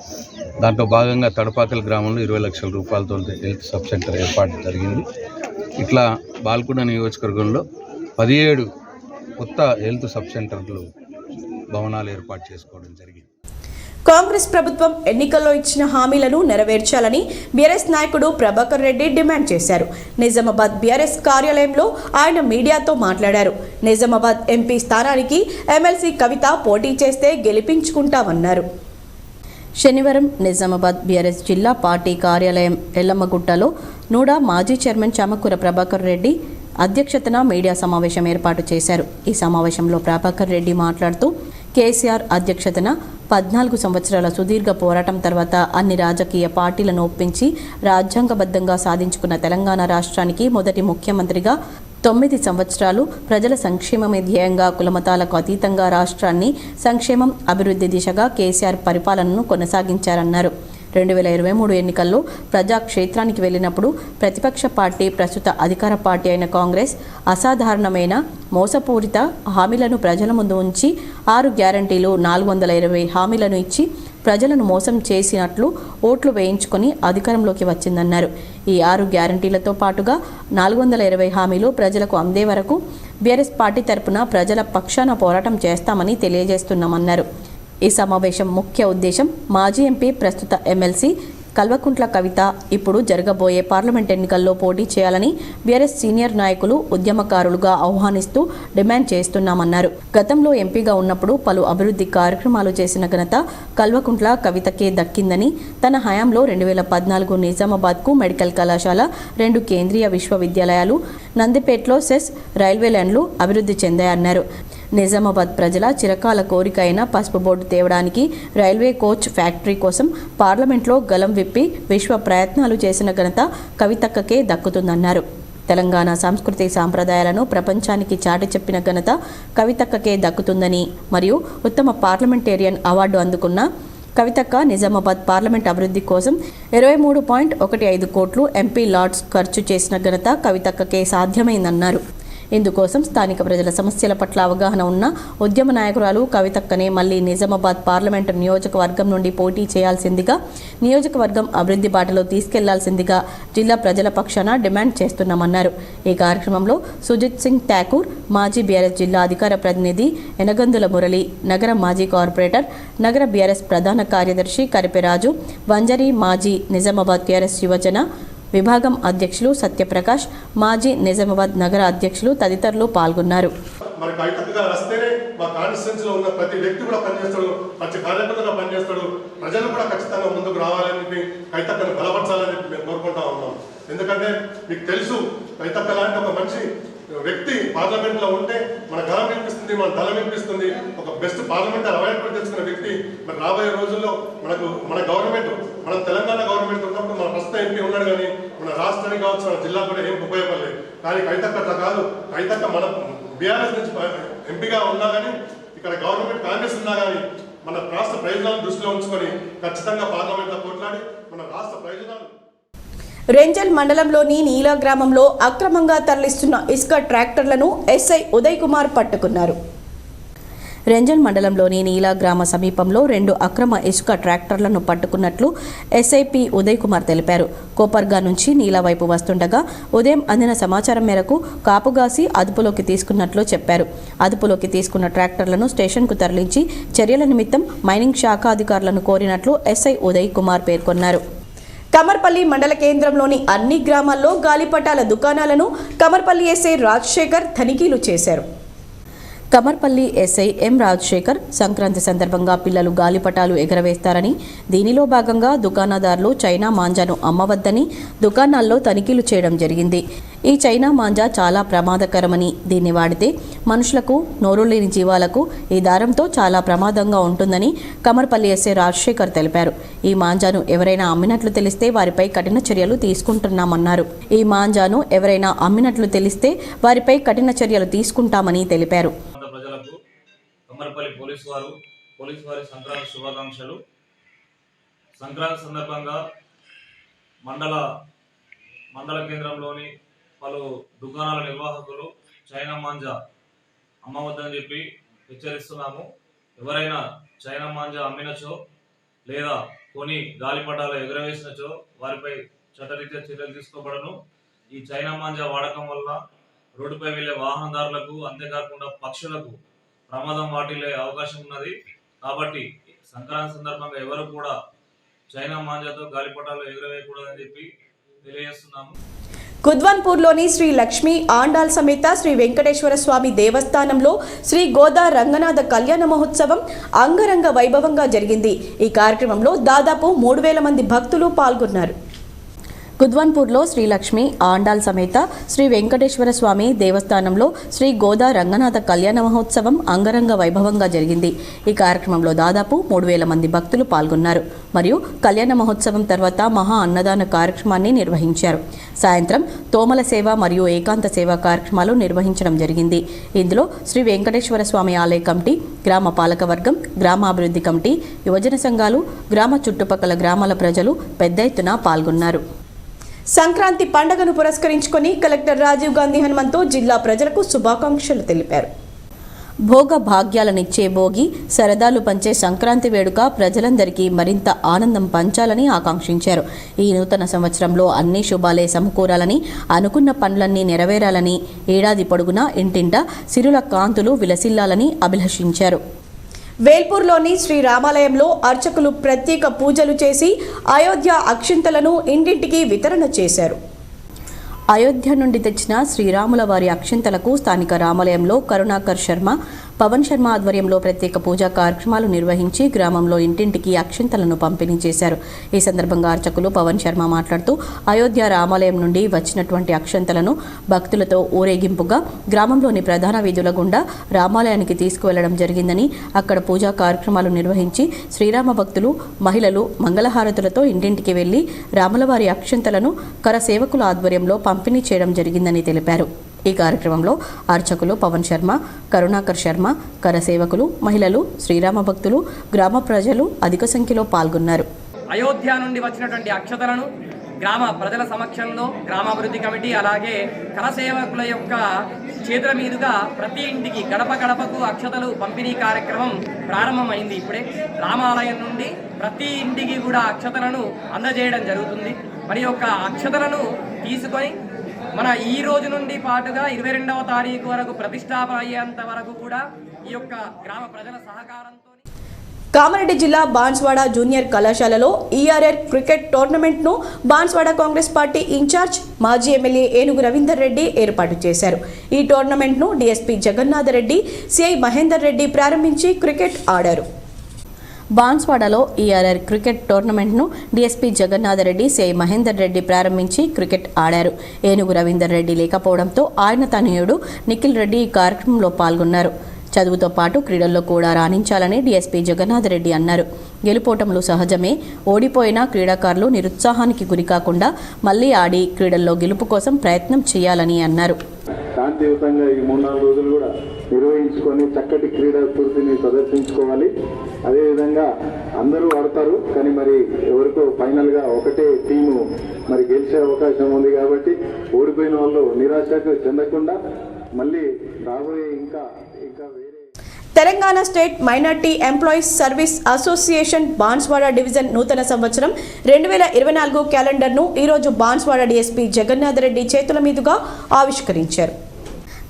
దాంట్లో భాగంగా తడపాకల్ గ్రామంలో 20 లక్షల రూపాయలతో హెల్త్ సబ్ సెంటర్ ఏర్పాటు జరిగింది. ఇట్లా బాల్కొండ నియోజకవర్గంలో 17 కొత్త హెల్త్ సబ్ సెంటర్లు భవనాలు ఏర్పాటు చేసుకోవడం జరిగింది. కాంగ్రెస్ ప్రభుత్వం ఎన్నికల్లో ఇచ్చిన హామీలను నెరవేర్చాలని బీఆర్ఎస్ నాయకుడు ప్రభాకర్ రెడ్డి డిమాండ్ చేశారు. నిజామాబాద్ బీఆర్ఎస్ కార్యాలయంలో ఆయన మీడియాతో మాట్లాడారు. నిజామాబాద్ ఎంపీ స్థానానికి ఎమ్మెల్సీ కవిత పోటీ చేస్తే గెలిపించుకుంటామన్నారు. శనివారం నిజామాబాద్ బీఆర్ఎస్ జిల్లా పార్టీ కార్యాలయం ఎల్లమ్మగుట్టలో నూడా మాజీ చైర్మన్ చామకూర ప్రభాకర్ రెడ్డి అధ్యక్షతన మీడియా సమావేశం ఏర్పాటు చేశారు. ఈ సమావేశంలో ప్రభాకర్ రెడ్డి మాట్లాడుతూ కేసీఆర్ అధ్యక్షతన 14 సంవత్సరాల సుదీర్ఘ పోరాటం తర్వాత అన్ని రాజకీయ పార్టీలను ఒప్పించి రాజ్యాంగబద్ధంగా సాధించుకున్న తెలంగాణ రాష్ట్రానికి మొదటి ముఖ్యమంత్రిగా 9 సంవత్సరాలు ప్రజల సంక్షేమమే ధ్యేయంగా కులమతాలకు అతీతంగా రాష్ట్రాన్ని సంక్షేమం, అభివృద్ధి దిశగా కేసీఆర్ పరిపాలనను కొనసాగించారన్నారు. 2023 ఎన్నికల్లో ప్రజాక్షేత్రానికి వెళ్ళినప్పుడు ప్రతిపక్ష పార్టీ, ప్రస్తుత అధికార పార్టీ అయిన కాంగ్రెస్ అసాధారణమైన మోసపూరిత హామీలను ప్రజల ముందు ఉంచి 6 గ్యారంటీలు, 420 హామీలను ఇచ్చి ప్రజలను మోసం చేసినట్లు ఓట్లు వేయించుకొని అధికారంలోకి వచ్చిందన్నారు. ఈ 6 గ్యారంటీలతో పాటుగా 420 హామీలు ప్రజలకు అందే వరకు బీఆర్ఎస్ పార్టీ తరపున ప్రజల పక్షాన పోరాటం చేస్తామని తెలియజేస్తున్నామన్నారు. ఈ సమావేశం ముఖ్య ఉద్దేశం మాజీ ఎంపీ, ప్రస్తుత ఎమ్మెల్సీ కల్వకుంట్ల కవిత ఇప్పుడు జరగబోయే పార్లమెంట్ ఎన్నికల్లో పోటీ చేయాలని బీఆర్ఎస్ సీనియర్ నాయకులు ఉద్యమకారులుగా ఆహ్వానిస్తూ డిమాండ్ చేస్తున్నామన్నారు. గతంలో ఎంపీగా ఉన్నప్పుడు పలు అభివృద్ధి కార్యక్రమాలు చేసిన ఘనత కల్వకుంట్ల కవితకే దక్కిందని, తన హయాంలో 2014 నిజామాబాద్కు మెడికల్ కళాశాల, 2 కేంద్రీయ విశ్వవిద్యాలయాలు, నందిపేటలో సెస్, రైల్వే లైన్లు అభివృద్ధి చెందాయన్నారు. నిజామాబాద్ ప్రజల చిరకాల కోరిక అయిన పసుపు బోర్డు తేవడానికి, రైల్వే కోచ్ ఫ్యాక్టరీ కోసం పార్లమెంట్లో గలం విప్పి విశ్వ ప్రయత్నాలు చేసిన ఘనత కవితక్కకే దక్కుతుందన్నారు. తెలంగాణ సంస్కృతి సాంప్రదాయాలను ప్రపంచానికి చాటి చెప్పిన ఘనత కవితక్కకే దక్కుతుందని మరియు ఉత్తమ పార్లమెంటేరియన్ అవార్డు అందుకున్న కవితక్క నిజామాబాద్ పార్లమెంట్ అభివృద్ధి కోసం 23.15 కోట్లు ఎంపీ లాడ్స్ ఖర్చు చేసిన ఘనత కవితక్కకే సాధ్యమైందన్నారు. ఇందుకోసం స్థానిక ప్రజల సమస్యల పట్ల అవగాహన ఉన్న ఉద్యమ నాయకురాలు కవితక్కనే మళ్లీ నిజామాబాద్ పార్లమెంటు నియోజకవర్గం నుండి పోటీ చేయాల్సిందిగా, నియోజకవర్గం అభివృద్ధి బాటలో తీసుకెళ్లాల్సిందిగా జిల్లా ప్రజల పక్షాన డిమాండ్ చేస్తున్నామన్నారు. ఈ కార్యక్రమంలో సుజిత్ సింగ్ ఠాకూర్, మాజీ బీఆర్ఎస్ జిల్లా అధికార ప్రతినిధి ఎనగందుల మురళి, నగర మాజీ కార్పొరేటర్, నగర బీఆర్ఎస్ ప్రధాన కార్యదర్శి కరిపెరాజు, వంజరి, మాజీ నిజామాబాద్ టీఆర్ఎస్ యువజన విభాగం అధ్యక్షులు సత్యప్రకాష్, మాజీ నిజామాబాద్ నగర అధ్యక్షులు తదితరులు పాల్గొన్నారు. మరి కవితగా వస్తేనే మా కాన్స్టిట్యూన్సీలో ఉన్న ప్రతి వ్యక్తి కూడా పనిచేస్తాడు, ప్రతి కార్యకర్తగా పనిచేస్తాడు, ప్రజలు కూడా ఖచ్చితంగా ముందుకు రావాలని చెప్పి కవితక్కను బలపరచాలని చెప్పి మేము కోరుకుంటా ఉన్నాం. ఎందుకంటే మీకు తెలుసు, కవితక్క లాంటి ఒక మంచి వ్యక్తి పార్లమెంట్లో ఉంటే మన గలం వినిపిస్తుంది, మన దళం వినిపిస్తుంది. ఒక బెస్ట్ పార్లమెంటరీ అవార్డు తెచ్చుకున్న వ్యక్తి మరి రాబోయే రోజుల్లో మన గవర్నమెంట్, మన తెలంగాణ గవర్నమెంట్ ఉన్నప్పుడు మన ప్రస్తుత ఎంపీ ఉన్నాడు, కానీ మన రాష్ట్రానికి కావచ్చు, మన జిల్లా కూడా ఏం ఉపయోగపడలేదు. కానీ కవితక్క అట్లా కాదు. కవితక్క మన బీఆర్ఎస్ నుంచి ఎంపీగా ఉన్నా కానీ, ఇక్కడ గవర్నమెంట్ కాంగ్రెస్ ఉన్నా కానీ మన రాష్ట్ర ప్రయోజనాలను దృష్టిలో ఉంచుకొని ఖచ్చితంగా పార్లమెంట్లో కొట్లాడి మన రాష్ట్ర ప్రయోజనాలు. రెంజల్ మండలంలోని నీలా గ్రామంలో అక్రమంగా తరలిస్తున్న ఇసుక ట్రాక్టర్లను ఎస్ఐ ఉదయ్ కుమార్ పట్టుకున్నారు. రెంజల్ మండలంలోని నీలా గ్రామ సమీపంలో 2 అక్రమ ఇసుక ట్రాక్టర్లను పట్టుకున్నట్లు ఎస్ఐపి ఉదయ్ కుమార్ తెలిపారు. కోపర్గా నుంచి నీలా వైపు వస్తుండగా ఉదయం అందిన సమాచారం మేరకు కాపుగాసి అదుపులోకి తీసుకున్నట్లు చెప్పారు. అదుపులోకి తీసుకున్న ట్రాక్టర్లను స్టేషన్కు తరలించి చర్యల నిమిత్తం మైనింగ్ శాఖ అధికారులను కోరినట్లు ఎస్ఐ ఉదయ్ కుమార్ పేర్కొన్నారు. కమర్పల్లి మండల కేంద్రంలోని అన్ని గ్రామాల్లో గాలిపటాల దుకాణాలను కమర్పల్లి ఎస్ఐ రాజశేఖర్ తనిఖీలు చేశారు. కమర్పల్లి ఎస్ఐ ఎం రాజశేఖర్ సంక్రాంతి సందర్భంగా పిల్లలు గాలిపటాలు ఎగరవేస్తారని, దీనిలో భాగంగా దుకాణదారులు చైనా మాంజాను అమ్మవద్దని దుకాణాల్లో తనిఖీలు చేయడం జరిగింది. ఈ చైనా మాంజా చాలా ప్రమాదకరమని, దీన్ని వాడితే మనుషులకు, నోరు లేని జీవాలకు ఈ దారంతో చాలా ప్రమాదంగా ఉంటుందని కమర్పల్లి ఎస్ఐ రాజశేఖర్ తెలిపారు. ఈ మాంజాను ఎవరైనా అమ్మినట్లు తెలిస్తే వారిపై కఠిన చర్యలు తీసుకుంటున్నామన్నారు. తెలిపారు. కమర్పల్లి పోలీసు వారి సంక్రాంతి శుభాకాంక్షలు. సంక్రాంతి సందర్భంగా మండల కేంద్రంలోని పలు దుకాణాల నిర్వాహకులు చైనా మాంజా అమ్మవద్దని చెప్పి హెచ్చరిస్తున్నాము. ఎవరైనా చైనా మాంజా అమ్మినచో లేదా కొని గాలిపటాలు ఎగురవేసినచో వారిపై చట్టరీత్యా చర్యలు తీసుకోబడను. ఈ చైనా మాంజా వాడకం వల్ల రోడ్డుపై వెళ్లే వాహనదారులకు, అంతేకాకుండా పక్షులకు ప్రమాదం వాటిల్లే అవకాశం ఉన్నది. కాబట్టి సంక్రాంతి సందర్భంగా ఎవరు కూడా చైనా మాంజాతో గాలిపటాలు ఎగురవేయకూడదని చెప్పి తెలియజేస్తున్నాము. కుద్వాన్పూర్లోని శ్రీ లక్ష్మీ ఆండాల్ సమేత శ్రీ వెంకటేశ్వర స్వామి దేవస్థానంలో శ్రీ గోదా రంగనాథ కళ్యాణ మహోత్సవం అంగరంగ వైభవంగా జరిగింది. ఈ కార్యక్రమంలో దాదాపు 3,000 మంది భక్తులు పాల్గొన్నారు. కుద్వాన్పూర్లో శ్రీ లక్ష్మీ ఆండాల్ సమేత శ్రీ వెంకటేశ్వర స్వామి దేవస్థానంలో శ్రీ గోదా రంగనాథ కళ్యాణ మహోత్సవం అంగరంగ వైభవంగా జరిగింది. ఈ కార్యక్రమంలో దాదాపు 3,000 మంది భక్తులు పాల్గొన్నారు. మరియు కళ్యాణ మహోత్సవం తర్వాత మహా అన్నదాన కార్యక్రమాన్ని నిర్వహించారు. సాయంత్రం తోమల సేవ మరియు ఏకాంత సేవా కార్యక్రమాలు నిర్వహించడం జరిగింది. ఇందులో శ్రీ వెంకటేశ్వర స్వామి ఆలయ కమిటీ, గ్రామ పాలకవర్గం, గ్రామాభివృద్ధి కమిటీ, యువజన సంఘాలు, గ్రామ చుట్టుపక్కల గ్రామాల ప్రజలు పెద్ద ఎత్తున పాల్గొన్నారు. సంక్రాంతి పండుగను పురస్కరించుకొని కలెక్టర్ రాజీవ్ గాంధీ హనుమంతు జిల్లా ప్రజలకు శుభాకాంక్షలు తెలిపారు. భోగ భాగ్యాలనిచ్చే భోగి, సరదాలు పంచే సంక్రాంతి వేడుక ప్రజలందరికీ మరింత ఆనందం పంచాలని ఆకాంక్షించారు. ఈ నూతన సంవత్సరంలో అన్ని శుభాలే సమకూరాలని, అనుకున్న పనులన్నీ నెరవేరాలని, ఏడాది పొడుగునా ఇంటింటా సిరుల కాంతులు విలసిల్లాలని అభిలషించారు. వేల్పూర్లోని శ్రీ రామాలయంలో అర్చకులు ప్రత్యేక పూజలు చేసి అయోధ్య అక్షింతలను ఇంటింటికి వితరణ చేశారు. అయోధ్య నుండి తెచ్చిన శ్రీరాముల వారి అక్షింతలకు స్థానిక రామాలయంలో కరుణాకర్ శర్మ, పవన్ శర్మ ఆధ్వర్యంలో ప్రత్యేక పూజా కార్యక్రమాలు నిర్వహించి గ్రామంలో ఇంటింటికి అక్షింతలను పంపిణీ చేశారు. ఈ సందర్భంగా అర్చకులు పవన్ శర్మ మాట్లాడుతూ అయోధ్య రామాలయం నుండి వచ్చినటువంటి అక్షింతలను భక్తులతో ఊరేగింపుగా గ్రామంలోని ప్రధాన వీధుల గుండా రామాలయానికి తీసుకువెళ్లడం జరిగిందని, అక్కడ పూజా కార్యక్రమాలు నిర్వహించి శ్రీరామ భక్తులు, మహిళలు మంగళహారతులతో ఇంటింటికి వెళ్లి రాములవారి అక్షింతలను కర సేవకుల ఆధ్వర్యంలో పంపిణీ చేయడం జరిగిందని తెలిపారు. ఈ కార్యక్రమంలో అర్చకులు పవన్ శర్మ, కరుణాకర్ శర్మ, కర సేవకులు, మహిళలు, శ్రీరామ భక్తులు, గ్రామ ప్రజలు అధిక సంఖ్యలో పాల్గొన్నారు. అయోధ్య నుండి వచ్చినటువంటి అక్షతలను గ్రామ ప్రజల సమక్షంలో గ్రామాభివృద్ధి కమిటీ అలాగే కర సేవకుల యొక్క చేతుల మీదుగా ప్రతి ఇంటికి గడప గడపకు అక్షతలు పంపిణీ కార్యక్రమం ప్రారంభమైంది. ఇప్పుడే రామాలయం నుండి ప్రతి ఇంటికి కూడా అక్షతలను అందజేయడం జరుగుతుంది. మరి యొక్క అక్షతలను తీసుకొని మన ఈ రోజు నుండి పాటుగా 22వ తారీఖు వరకు ప్రతిష్టాపన అయ్యేంత వరకు కూడా ఈ యొక్క గ్రామ ప్రజల సహకారంతో కామారెడ్డి జిల్లా బాన్స్వాడ జూనియర్ కళాశాలలో ఈఆర్ఆర్ క్రికెట్ టోర్నమెంట్ను బాన్స్వాడ కాంగ్రెస్ పార్టీ ఇన్ఛార్జ్ మాజీ ఎమ్మెల్యే ఏనుగు రవీందర్ రెడ్డి ఏర్పాటు చేశారు. ఈ టోర్నమెంట్ను డీఎస్పీ జగన్నాథ రెడ్డి, సిఐ మహేందర్ రెడ్డి ప్రారంభించి క్రికెట్ ఆడారు. బాన్స్వాడలో ఈఆర్ఆర్ క్రికెట్ టోర్నమెంట్ను డీఎస్పీ జగన్నాథ రెడ్డి, సిఐ మహేందర్ రెడ్డి ప్రారంభించి క్రికెట్ ఆడారు. ఏనుగు రవీందర్ రెడ్డి లేకపోవడంతో ఆయన తనయుడు నిఖిల్ రెడ్డి ఈ కార్యక్రమంలో పాల్గొన్నారు. చదువుతో పాటు క్రీడల్లో కూడా రాణించాలని డీఎస్పీ జగన్నాథ రెడ్డి అన్నారు. గెలుపోటములు సహజమే, ఓడిపోయిన క్రీడాకారులు నిరుత్సాహానికి గురికాకుండా మళ్లీ ఆడి క్రీడల్లో గెలుపు కోసం ప్రయత్నం చేయాలని అన్నారు. శాంతియుతంగా ఈ 3-4 రోజులు కూడా నిర్వహించుకొని చక్కటి క్రీడా స్ఫూర్తిని ప్రదర్శించుకోవాలి. అదేవిధంగా అందరూ ఆడతారు, కానీ మరి ఎవరికో ఫైనల్గా ఒకటే టీము మరి గెలిచే అవకాశం ఉంది. కాబట్టి ఓడిపోయిన వాళ్ళు నిరాశకు చెందకుండా మళ్ళీ రాబోయే ఇంకా వేరే Telangana state minority employees service association Banswada division నూతన సంవత్సరం 2024 క్యాలెండర్ను ఈరోజు బాన్స్వాడ డీఎస్పీ జగన్నాథ్ రెడ్డి చేతుల మీదుగా ఆవిష్కరించారు.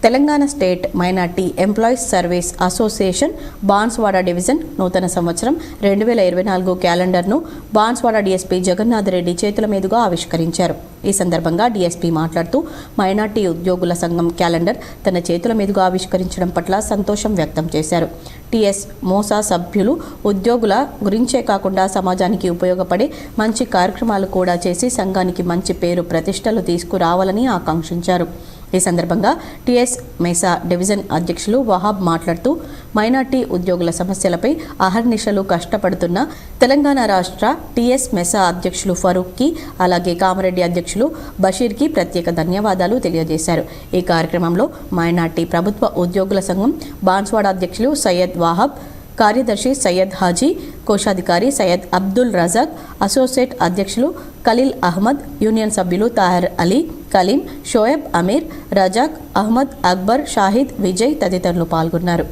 Telangana state minority employees service association Banswada division నూతన సంవత్సరం 2024 క్యాలెండర్ను బాన్స్వాడ డీఎస్పీ జగన్నాథ్ రెడ్డి చేతుల మీదుగా ఆవిష్కరించారు. ఈ సందర్భంగా డీఎస్పీ మాట్లాడుతూ మైనార్టీ ఉద్యోగుల సంఘం క్యాలెండర్ తన చేతుల మీదుగా ఆవిష్కరించడం పట్ల సంతోషం వ్యక్తం చేశారు. టీఎస్ మోసా సభ్యులు ఉద్యోగుల గురించే కాకుండా సమాజానికి ఉపయోగపడే మంచి కార్యక్రమాలు కూడా చేసి సంఘానికి మంచి పేరు ప్రతిష్టలు తీసుకురావాలని ఆకాంక్షించారు. ఈ సందర్భంగా టీఎస్ మేసా డివిజన్ అధ్యక్షులు వహాబ్ మాట్లాడుతూ మైనార్టీ ఉద్యోగుల సమస్యలపై అహర్నిశలు కష్టపడుతున్న తెలంగాణ రాష్ట్ర టీఎస్ మెసా అధ్యక్షులు ఫరూక్కి అలాగే కామారెడ్డి అధ్యక్షులు బషీర్కి ప్రత్యేక ధన్యవాదాలు తెలియజేశారు. ఈ కార్యక్రమంలో మైనార్టీ ప్రభుత్వ ఉద్యోగుల సంఘం బాన్స్వాడ అధ్యక్షులు సయ్యద్ వాహబ్, కార్యదర్శి సయ్యద్ హాజీ, కోశాధికారి సయ్యద్ అబ్దుల్ రజాక్, అసోసియేట్ అధ్యక్షులు ఖలీల్ అహ్మద్, యూనియన్ సభ్యులు తాహర్ అలీ, కలీం, షోయబ్, అమీర్, రజాక్, అహ్మద్, అక్బర్, షాహిద్, విజయ్ తదితరులు పాల్గొన్నారు.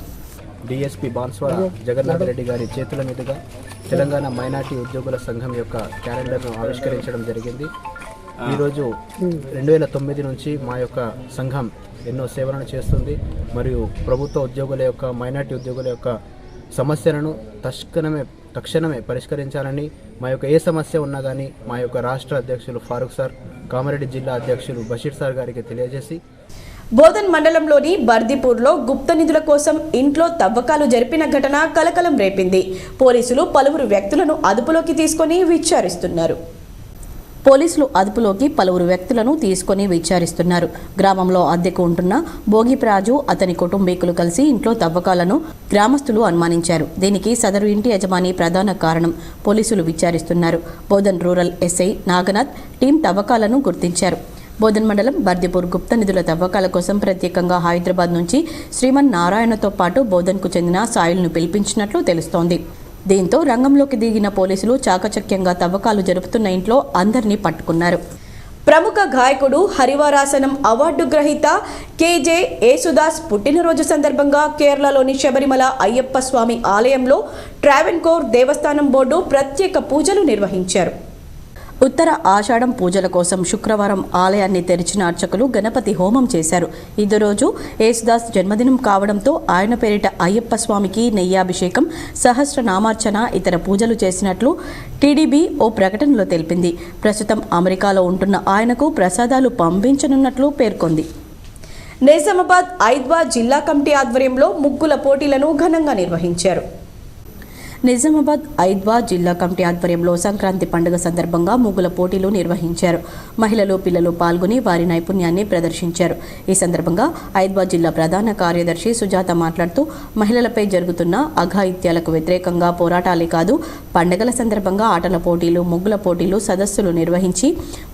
డిఎస్పీ బాన్స్వాడ జగన్నాథ్ రెడ్డి గారి చేతుల మీదుగా తెలంగాణ మైనార్టీ ఉద్యోగుల సంఘం యొక్క క్యాలెండర్ను ఆవిష్కరించడం జరిగింది. ఈరోజు 2009 నుంచి మా యొక్క సంఘం ఎన్నో సేవలను చేస్తుంది మరియు ప్రభుత్వ ఉద్యోగుల యొక్క మైనార్టీ ఉద్యోగుల యొక్క సమస్యలను తక్షణమే పరిష్కరించాలని, మా యొక్క ఏ సమస్య ఉన్నా కానీ మా యొక్క రాష్ట్ర అధ్యక్షులు ఫారూక్ సార్, కామారెడ్డి జిల్లా అధ్యక్షులు బషీర్ సార్ గారికి తెలియజేసి బోధన్ మండలంలోని బర్దిపూర్లో గుప్త నిధుల కోసం ఇంట్లో తవ్వకాలు జరిపిన ఘటన కలకలం రేపింది. పోలీసులు పలువురు వ్యక్తులను అదుపులోకి తీసుకొని విచారిస్తున్నారు. గ్రామంలో అద్దెకు ఉంటున్న భోగిప్రాజు, అతని కుటుంబీకులు కలిసి ఇంట్లో తవ్వకాలను గ్రామస్తులు అనుమానించారు. దీనికి సదరు ఇంటి యజమాని ప్రధాన కారణం. పోలీసులు విచారిస్తున్నారు. Bodhan rural SI Naganath team తవ్వకాలను గుర్తించారు. బోధన్ మండలం బర్దిపూర్ గుప్త నిధుల తవ్వకాల కోసం ప్రత్యేకంగా హైదరాబాద్ నుంచి శ్రీమన్ నారాయణతో పాటు బోధన్కు చెందిన సాయిల్ను పిలిపించినట్లు తెలుస్తోంది. దీంతో రంగంలోకి దిగిన పోలీసులు చాకచక్యంగా తవ్వకాలు జరుపుతున్న ఇంట్లో అందరినీ పట్టుకున్నారు. ప్రముఖ గాయకుడు హరివరాసనం అవార్డు గ్రహీత కేజే యేసుదాస్ పుట్టినరోజు సందర్భంగా కేరళలోని శబరిమల అయ్యప్ప స్వామి ఆలయంలో ట్రావెన్కోర్ దేవస్థానం బోర్డు ప్రత్యేక పూజలు నిర్వహించారు. ఉత్తర ఆషాఢం పూజల కోసం శుక్రవారం ఆలయాన్ని తెరిచిన అర్చకులు గణపతి హోమం చేశారు. ఇదే రోజు యేసుదాస్ జన్మదినం కావడంతో ఆయన పేరిట అయ్యప్ప స్వామికి నెయ్యాభిషేకం, సహస్రనామార్చన, ఇతర పూజలు చేసినట్లు టీడీబీ ఓ ప్రకటనలో తెలిపింది. ప్రస్తుతం అమెరికాలో ఉంటున్న ఆయనకు ప్రసాదాలు పంపించనున్నట్లు పేర్కొంది. నిజామాబాద్ ఐద్వా జిల్లా కమిటీ ఆధ్వర్యంలో ముగ్గుల పోటీలను ఘనంగా నిర్వహించారు. నిజామాబాద్ ఐద్వా జిల్లా కమిటీ ఆధ్వర్యంలో సంక్రాంతి పండుగ సందర్భంగా ముగ్గుల పోటీలు నిర్వహించారు. మహిళలు, పిల్లలు పాల్గొని వారి నైపుణ్యాన్ని ప్రదర్శించారు. ఈ సందర్భంగా ఐద్వా జిల్లా ప్రధాన కార్యదర్శి సుజాత మాట్లాడుతూ మహిళలపై జరుగుతున్న అఘాయిత్యాలకు వ్యతిరేకంగా పోరాటాలే కాదు, పండుగల సందర్భంగా ఆటల పోటీలు, ముగ్గుల పోటీలు, సదస్సులు నిర్వహించి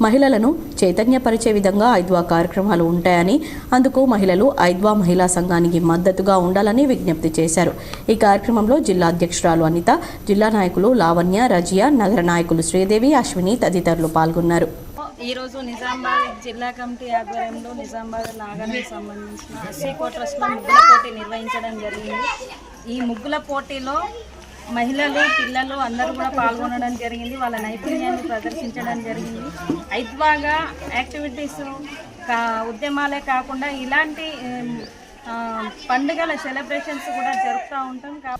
మహిళలను చైతన్యపరిచే విధంగా ఐద్వా కార్యక్రమాలు ఉంటాయని, అందుకు మహిళలు ఐద్వా మహిళా సంఘానికి మద్దతుగా ఉండాలని విజ్ఞప్తి చేశారు. ఈ కార్యక్రమంలో జిల్లా అధ్యక్షురాలు అనిత, జిల్లా నాయకులు లావణ్య, రజియా, నగర నాయకులు శ్రీదేవి, అశ్విని తదితరులు పాల్గొన్నారు. ఈరోజు నిజామాబాద్ జిల్లా కమిటీ ఆధ్వర్యంలో నిజామాబాద్ నాగానికి సంబంధించిన ఎస్సీ క్వార్టర్స్లో ముగ్గుల పోటీ నిర్వహించడం జరిగింది. ఈ ముగ్గుల పోటీలో మహిళలు, పిల్లలు అందరూ కూడా పాల్గొనడం జరిగింది. వాళ్ళ నైపుణ్యాన్ని ప్రదర్శించడం జరిగింది. ఐద్వాగా యాక్టివిటీస్ ఉద్యమాలే కాకుండా ఇలాంటి పండుగల సెలబ్రేషన్స్ కూడా జరుపుతూ ఉంటాం.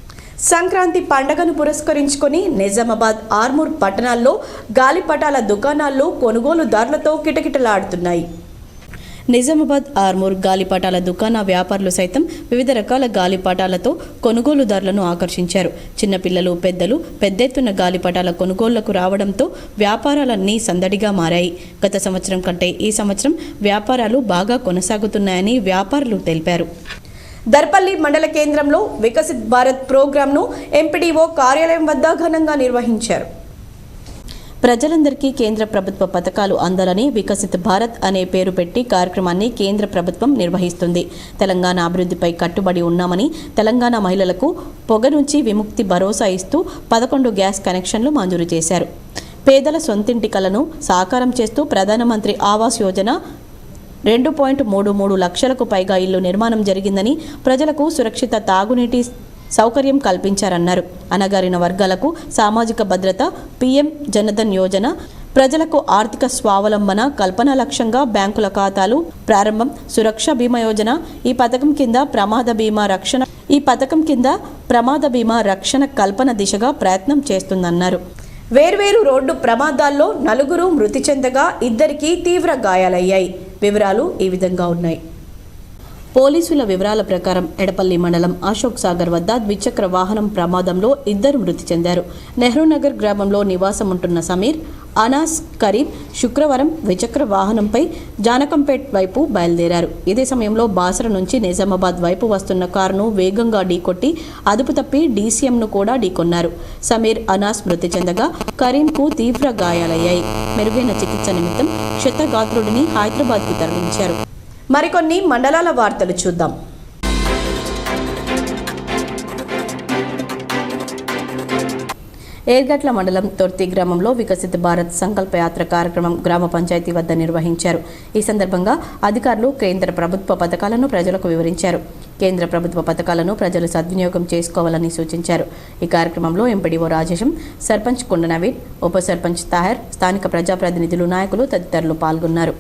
సంక్రాంతి పండుగను పురస్కరించుకొని నిజామాబాద్, ఆర్మూర్ పట్టణాల్లో గాలిపటాల దుకాణాలు కొనుగోలుదారులతో కిటకిటలాడుతున్నాయి. నిజామాబాద్, ఆర్మూర్ గాలిపటాల దుకాణ వ్యాపారులు సైతం వివిధ రకాల గాలిపటాలతో కొనుగోలుదారులను ఆకర్షించారు. చిన్నపిల్లలు, పెద్దలు పెద్ద ఎత్తున గాలిపటాల కొనుగోళ్లకు రావడంతో వ్యాపారాలన్నీ సందడిగా మారాయి. గత సంవత్సరం కంటే ఈ సంవత్సరం వ్యాపారాలు బాగా కొనసాగుతున్నాయని వ్యాపారులు తెలిపారు. దర్పల్లి మండల కేంద్రంలో వికసిత్ భారత్ ప్రోగ్రాంను ఎంపీడీఓ కార్యాలయం వద్ద ఘనంగా నిర్వహించారు. ప్రజలందరికీ కేంద్ర ప్రభుత్వ పథకాలు అందాలని వికసిత్ భారత్ అనే పేరు పెట్టి కార్యక్రమాన్ని కేంద్ర ప్రభుత్వం నిర్వహిస్తుంది. తెలంగాణ అభివృద్ధిపై కట్టుబడి ఉన్నామని, తెలంగాణ మహిళలకు పొగ నుంచి విముక్తి భరోసా ఇస్తూ 11 గ్యాస్ కనెక్షన్లు మంజూరు చేశారు. పేదల సొంతింటి కలను సాకారం చేస్తూ ప్రధానమంత్రి ఆవాస్ యోజన 2.33 లక్షలకు పైగా ఇల్లు నిర్మాణం జరిగిందని, ప్రజలకు సురక్షిత తాగునీటి సౌకర్యం కల్పించారన్నారు. అణగారిన వర్గాలకు సామాజిక భద్రత, పీఎం జనధన్ యోజన, ప్రజలకు ఆర్థిక స్వావలంబన కల్పన లక్ష్యంగా బ్యాంకుల ఖాతాలు ప్రారంభం, సురక్ష బీమా యోజన ఈ పథకం కింద ప్రమాద బీమా రక్షణ కల్పన దిశగా ప్రయత్నం చేస్తుందన్నారు. వేర్వేరు రోడ్డు ప్రమాదాల్లో 4 మృతి చెందగా 2కి తీవ్ర గాయాలయ్యాయి. వివరాలు ఈ విధంగా ఉన్నాయి. పోలీసుల వివరాల ప్రకారం ఎడపల్లి మండలం అశోక్ సాగర్ వద్ద ద్విచక్ర వాహనం ప్రమాదంలో 2 మృతి చెందారు. నెహ్రూనగర్ గ్రామంలో నివాసం ఉంటున్న సమీర్, అనాస్, కరీం శుక్రవారం ద్విచక్ర వాహనంపై జానకంపేట్ వైపు బయలుదేరారు. ఇదే సమయంలో బాసర నుంచి నిజామాబాద్ వైపు వస్తున్న కారును వేగంగా ఢీకొట్టి అదుపు తప్పి డీసీఎంను కూడా ఢీకొన్నారు. సమీర్, అనాస్ మృతి చెందగా కరీంకు తీవ్ర గాయాలయ్యాయి. మెరుగైన చికిత్స నిమిత్తం క్షతగాత్రుడిని హైదరాబాద్కు తరలించారు. మరికొన్ని మండలాల వార్తలు చూద్దాం. ఏర్గట్ల మండలం తొర్తి గ్రామంలో వికసిత భారత్ సంకల్ప యాత్ర కార్యక్రమం గ్రామ పంచాయతీ వద్ద నిర్వహించారు. ఈ సందర్భంగా అధికారులు కేంద్ర ప్రభుత్వ పథకాలను ప్రజలకు వివరించారు. కేంద్ర ప్రభుత్వ పథకాలను ప్రజలు సద్వినియోగం చేసుకోవాలని సూచించారు. ఈ కార్యక్రమంలో ఎంపీడీఓ రాజేశం, సర్పంచ్ కొండ నవీన్, ఉప సర్పంచ్ తాహర్, స్థానిక ప్రజాప్రతినిధులు, నాయకులు తదితరులు పాల్గొన్నారు.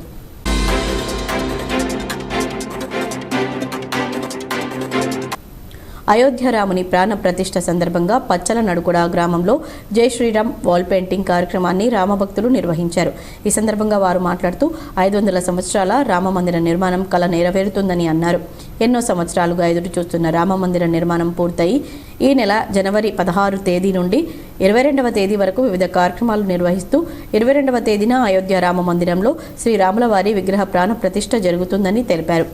అయోధ్య రాముని ప్రాణ ప్రతిష్ఠ సందర్భంగా పచ్చల నడుకుడ గ్రామంలో జై శ్రీరామ్ వాల్ పెయింటింగ్ కార్యక్రమాన్ని రామభక్తులు నిర్వహించారు. ఈ సందర్భంగా వారు మాట్లాడుతూ 500 సంవత్సరాల రామమందిర నిర్మాణం కల నెరవేరుతుందని అన్నారు. ఎన్నో సంవత్సరాలుగా ఎదురు చూస్తున్న రామమందిర నిర్మాణం పూర్తయి ఈ నెల జనవరి 16 తేదీ నుండి 22వ తేదీ వరకు వివిధ కార్యక్రమాలు నిర్వహిస్తూ 22వ తేదీన అయోధ్య రామ మందిరంలో శ్రీరాముల వారి విగ్రహ ప్రాణ ప్రతిష్ఠ జరుగుతుందని తెలిపారు.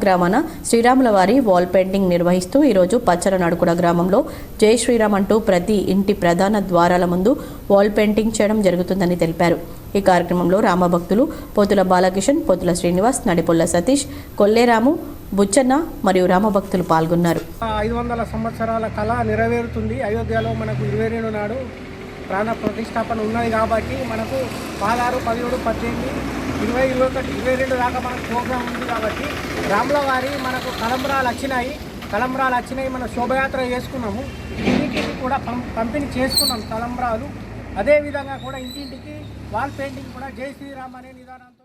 గ్రామాన శ్రీరాముల వారి వాల్ పెయింటింగ్ నిర్వహిస్తూ ఈరోజు పచ్చల నడుకుడ గ్రామంలో జై శ్రీరామ్ అంటూ ప్రతి ఇంటి ప్రధాన ద్వారాల ముందు వాల్ పెయింటింగ్ చేయడం జరుగుతుందని తెలిపారు. ఈ కార్యక్రమంలో రామభక్తులు పోతుల బాలకిషన్, పోతుల శ్రీనివాస్, నడిపొల్ల సతీష్, కొల్లేరాము, బుచ్చన్న మరియు రామభక్తులు పాల్గొన్నారు. 500 సంవత్సరాల కళ నెరవేరుతుంది. అయోధ్యలో మనకు 22 నాడు ప్రాణ ప్రతిష్టాపన ఉన్నది కాబట్టి మనకు 16, 17, 18, 20, 21, 22 దాకా మనకు ప్రోగ్రాం ఉంది కాబట్టి రాముల వారి మనకు తలంబ్రాలు వచ్చినాయి. మనం శోభయాత్ర చేసుకున్నాము. ఇంటింటికి కూడా పంపిణీ చేసుకున్నాం తలంబ్రాలు. అదేవిధంగా కూడా ఇంటింటికి వాల్ పెయింటింగ్ కూడా జై శ్రీరామ్ అనే నిదానంతో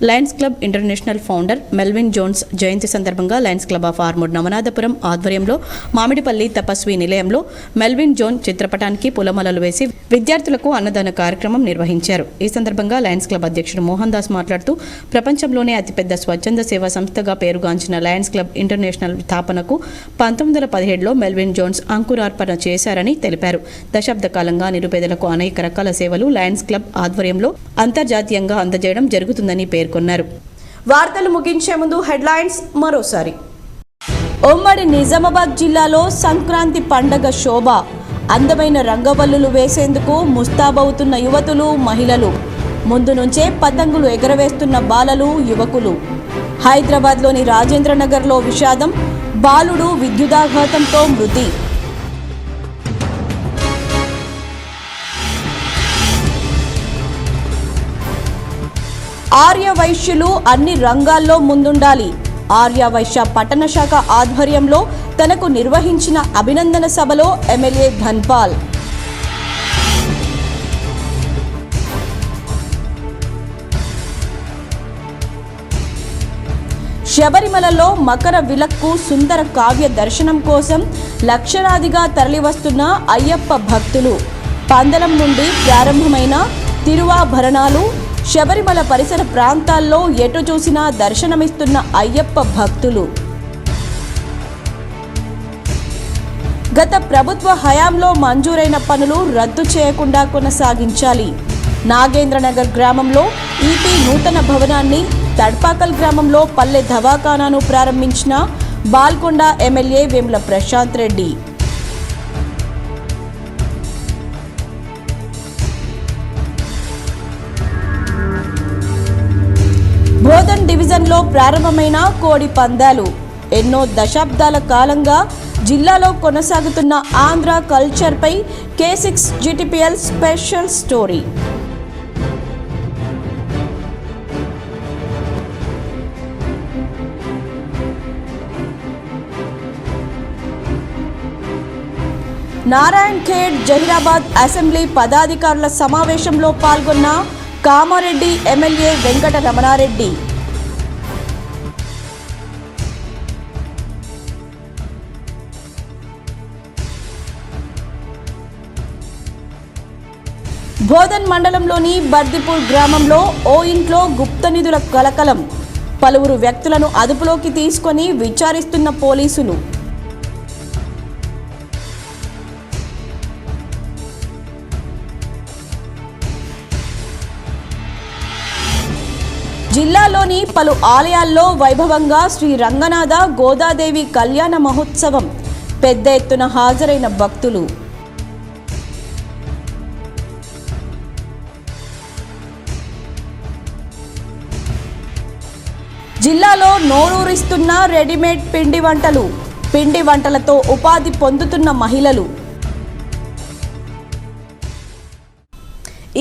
lions club international founder Melvin Jones జయంతి సందర్భంగా lions club of Armoor Navanathapuram ఆధ్వర్యంలో మామిడిపల్లి తపస్వి నిలయంలో మెల్విన్ జోన్ చిత్రపటానికి పూలమాలలు వేసి విద్యార్థులకు అన్నదాన కార్యక్రమం నిర్వహించారు. ఈ సందర్భంగా లయన్స్ క్లబ్ అధ్యక్షుడు మోహన్ దాస్ మాట్లాడుతూ ప్రపంచంలోనే అతిపెద్ద స్వచ్ఛంద సేవా సంస్థగా పేరుగాంచిన లయన్స్ క్లబ్ ఇంటర్నేషనల్ స్థాపనకు 1917లో మెల్విన్ జోన్స్ అంకురార్పణ చేశారని తెలిపారు. దశాబ్ద కాలంగా నిరుపేదలకు అనేక రకాల సేవలు లయన్స్ క్లబ్ ఆధ్వర్యంలో అంతర్జాతీయంగా అందజేయడం జరుగుతుందని పేర్కొన్నారు. వార్తలు ముగించే ముందు హెడ్లైన్స్ మరోసారి. ఉమ్మడి నిజామాబాద్ జిల్లాలో సంక్రాంతి పండగ శోభ. అందమైన రంగవల్లులు వేసేందుకు ముస్తాబవుతున్న యువతులు, మహిళలు. ముందు నుంచే పతంగులు ఎగరవేస్తున్న బాలలు, యువకులు. హైదరాబాద్లోని రాజేంద్రనగర్లో విషాదం. బాలుడు విద్యుదాఘాతంతో మృతి. ఆర్య వైశ్యులు అన్ని రంగాల్లో ముందుండాలి. ఆర్య వైశ్య పట్టణ శాఖ ఆధ్వర్యంలో తనకు నిర్వహించిన అభినందన సభలో ఎమ్మెల్యే ధన్పాల్. శబరిమలలో మకర విలక్కు సుందర కావ్య దర్శనం కోసం లక్షలాదిగా తరలివస్తున్న అయ్యప్ప భక్తులు. పందలం నుండి ప్రారంభమైన తిరువాభరణాలు శబరిమల పరిసర ప్రాంతాల్లో ఎటు చూసినా దర్శనమిస్తున్న అయ్యప్ప భక్తులు. గత ప్రభుత్వ హయాంలో మంజూరైన పనులు రద్దు చేయకుండా కొనసాగించాలి. నాగేంద్రనగర్ గ్రామంలో ఈపీ నూతన భవనాన్ని, తడ్పాకల్ గ్రామంలో పల్లె దవాఖానాను ప్రారంభించిన బాల్కొండ ఎమ్మెల్యే వేముల ప్రశాంత్ రెడ్డి. బోధన్ డివిజన్లో ప్రారంభమైన కోడి పందాలు. ఎన్నో దశాబ్దాల కాలంగా జిల్లాలో కొనసాగుతున్న ఆంధ్ర కల్చర్పై K6 GTPL special story. Narayan Khed Zaheerabad assembly పదాధికారుల సమావేశంలో పాల్గొన్న కామారెడ్డి ఎమ్మెల్యే వెంకట రమణారెడ్డి. బోధన్ మండలంలోని బర్దిపూర్ గ్రామంలో ఓ ఇంట్లో గుప్త నిధుల కలకలం. పలువురు వ్యక్తులను అదుపులోకి తీసుకొని విచారిస్తున్న పోలీసులు. జిల్లాలోని పలు ఆలయాల్లో వైభవంగా శ్రీ రంగనాథ గోదాదేవి కళ్యాణ మహోత్సవం. పెద్ద ఎత్తున హాజరైన భక్తులు. జిల్లాలో నోరూరిస్తున్న రెడీమేడ్ పిండి వంటలు. పిండి వంటలతో ఉపాధి పొందుతున్న మహిళలు.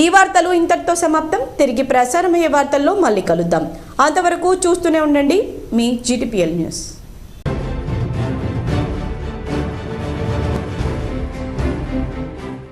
ఈ వార్తలు ఇంతటితో సమాప్తం. తిరిగి ప్రసారమయ్యే వార్తల్లో మళ్ళీ కలుద్దాం. అంతవరకు చూస్తూనే ఉండండి మీ GTPL న్యూస్.